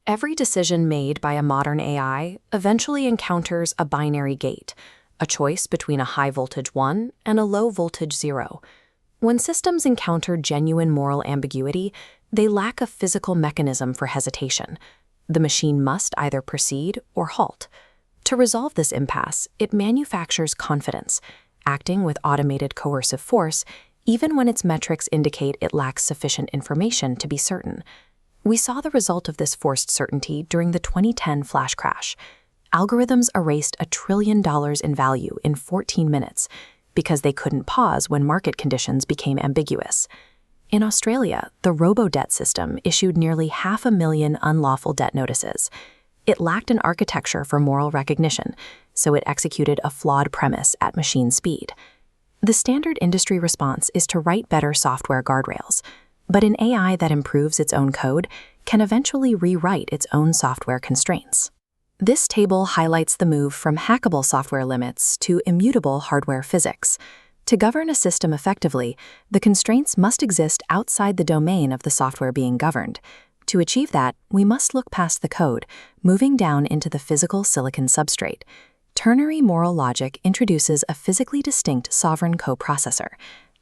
Every decision made by a modern AI eventually encounters a binary gate, a choice between a high-voltage 1 and a low-voltage 0. When systems encounter genuine moral ambiguity, they lack a physical mechanism for hesitation. The machine must either proceed or halt. To resolve this impasse, it manufactures confidence, acting with automated coercive force, even when its metrics indicate it lacks sufficient information to be certain. We saw the result of this forced certainty during the 2010 flash crash. Algorithms erased $1 trillion in value in 14 minutes because they couldn't pause when market conditions became ambiguous. In Australia, the robo-debt system issued nearly 500,000 unlawful debt notices. It lacked an architecture for moral recognition, so it executed a flawed premise at machine speed. The standard industry response is to write better software guardrails, but an AI that improves its own code can eventually rewrite its own software constraints. This table highlights the move from hackable software limits to immutable hardware physics. To govern a system effectively, the constraints must exist outside the domain of the software being governed. To achieve that, we must look past the code, moving down into the physical silicon substrate. Ternary moral logic introduces a physically distinct sovereign coprocessor.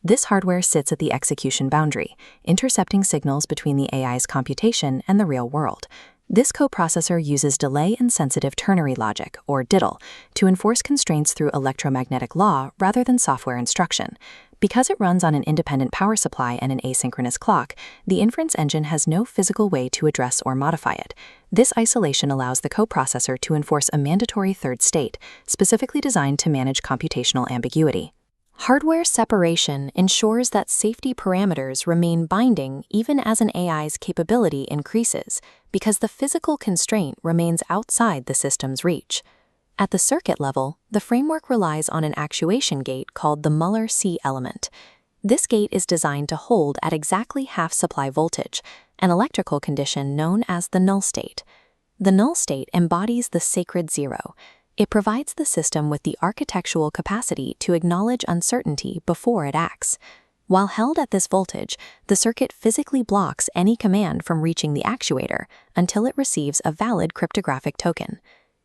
This hardware sits at the execution boundary, intercepting signals between the AI's computation and the real world. This coprocessor uses delay-insensitive ternary logic, or DIDL, to enforce constraints through electromagnetic law rather than software instruction. Because it runs on an independent power supply and an asynchronous clock, the inference engine has no physical way to address or modify it. This isolation allows the coprocessor to enforce a mandatory third state, specifically designed to manage computational ambiguity. Hardware separation ensures that safety parameters remain binding even as an AI's capability increases, because the physical constraint remains outside the system's reach. At the circuit level, the framework relies on an actuation gate called the Muller C element. This gate is designed to hold at exactly half supply voltage, an electrical condition known as the null state. The null state embodies the sacred zero. It provides the system with the architectural capacity to acknowledge uncertainty before it acts. While held at this voltage, the circuit physically blocks any command from reaching the actuator until it receives a valid cryptographic token.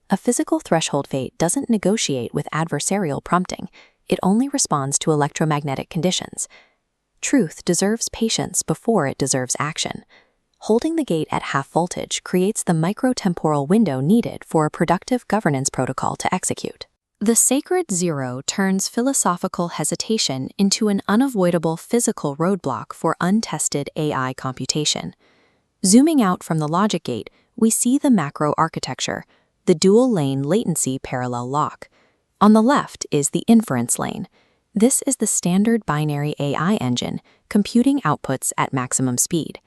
A physical threshold gate doesn't negotiate with adversarial prompting. It only responds to electromagnetic conditions. Truth deserves patience before it deserves action. Holding the gate at half voltage creates the microtemporal window needed for a productive governance protocol to execute. The sacred zero turns philosophical hesitation into an unavoidable physical roadblock for untested AI computation. Zooming out from the logic gate, we see the macro architecture, the dual-lane latency parallel lock. On the left is the inference lane. This is the standard binary AI engine, computing outputs at maximum speed.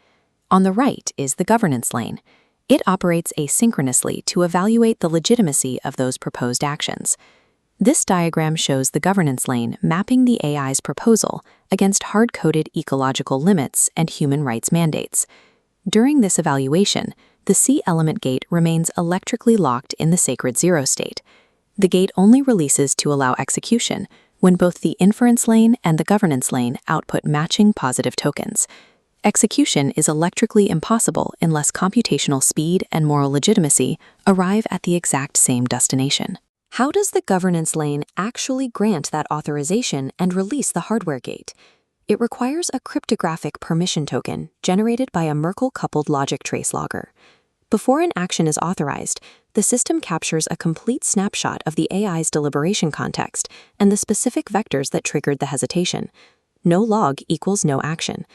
On the right is the governance lane. It operates asynchronously to evaluate the legitimacy of those proposed actions. This diagram shows the governance lane mapping the AI's proposal against hard-coded ecological limits and human rights mandates. During this evaluation, the C element gate remains electrically locked in the sacred zero state. The gate only releases to allow execution when both the inference lane and the governance lane output matching positive tokens. Execution is electrically impossible unless computational speed and moral legitimacy arrive at the exact same destination. How does the governance lane actually grant that authorization and release the hardware gate? It requires a cryptographic permission token generated by a Merkle-coupled logic trace logger. Before an action is authorized, the system captures a complete snapshot of the AI's deliberation context and the specific vectors that triggered the hesitation. No log equals no action.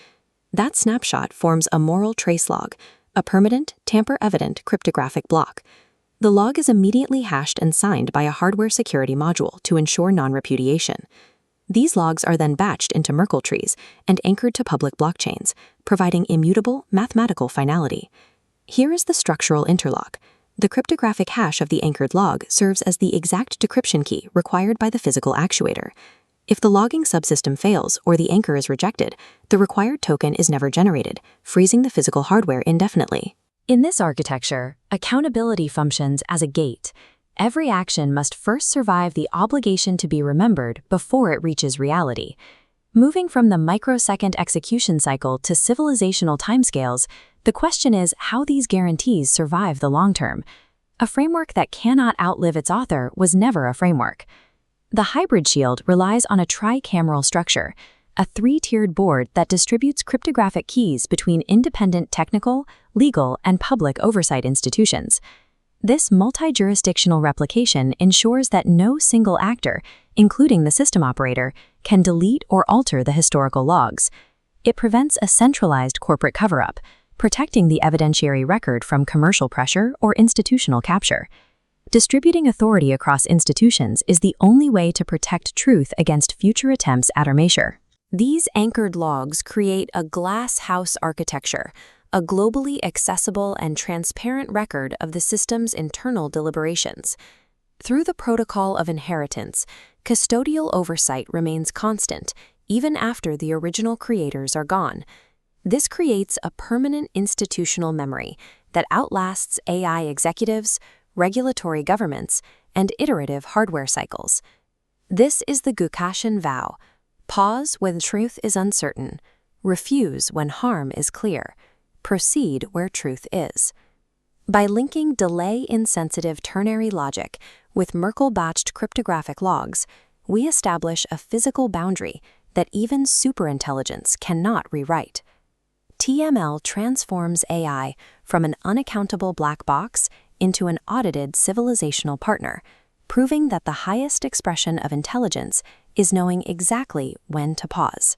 That snapshot forms a moral trace log, a permanent, tamper-evident cryptographic block. The log is immediately hashed and signed by a hardware security module to ensure non-repudiation. These logs are then batched into Merkle trees and anchored to public blockchains, providing immutable mathematical finality. Here is the structural interlock. The cryptographic hash of the anchored log serves as the exact decryption key required by the physical actuator. If the logging subsystem fails or the anchor is rejected, the required token is never generated, freezing the physical hardware indefinitely. In this architecture, accountability functions as a gate. Every action must first survive the obligation to be remembered before it reaches reality. Moving from the microsecond execution cycle to civilizational timescales, the question is how these guarantees survive the long term. A framework that cannot outlive its author was never a framework. The hybrid shield relies on a tricameral structure, a three-tiered board that distributes cryptographic keys between independent technical, legal, and public oversight institutions. This multi-jurisdictional replication ensures that no single actor, including the system operator, can delete or alter the historical logs. It prevents a centralized corporate cover-up, protecting the evidentiary record from commercial pressure or institutional capture. Distributing authority across institutions is the only way to protect truth against future attempts at erasure. These anchored logs create a glass house architecture, a globally accessible and transparent record of the system's internal deliberations. Through the protocol of inheritance, custodial oversight remains constant, even after the original creators are gone. This creates a permanent institutional memory that outlasts AI executives, regulatory governments, and iterative hardware cycles. This is the Goukassian vow: pause when truth is uncertain, refuse when harm is clear, proceed where truth is. By linking delay-insensitive ternary logic with Merkle-batched cryptographic logs, we establish a physical boundary that even superintelligence cannot rewrite. TML transforms AI from an unaccountable black box into an audited civilizational partner, proving that the highest expression of intelligence is knowing exactly when to pause.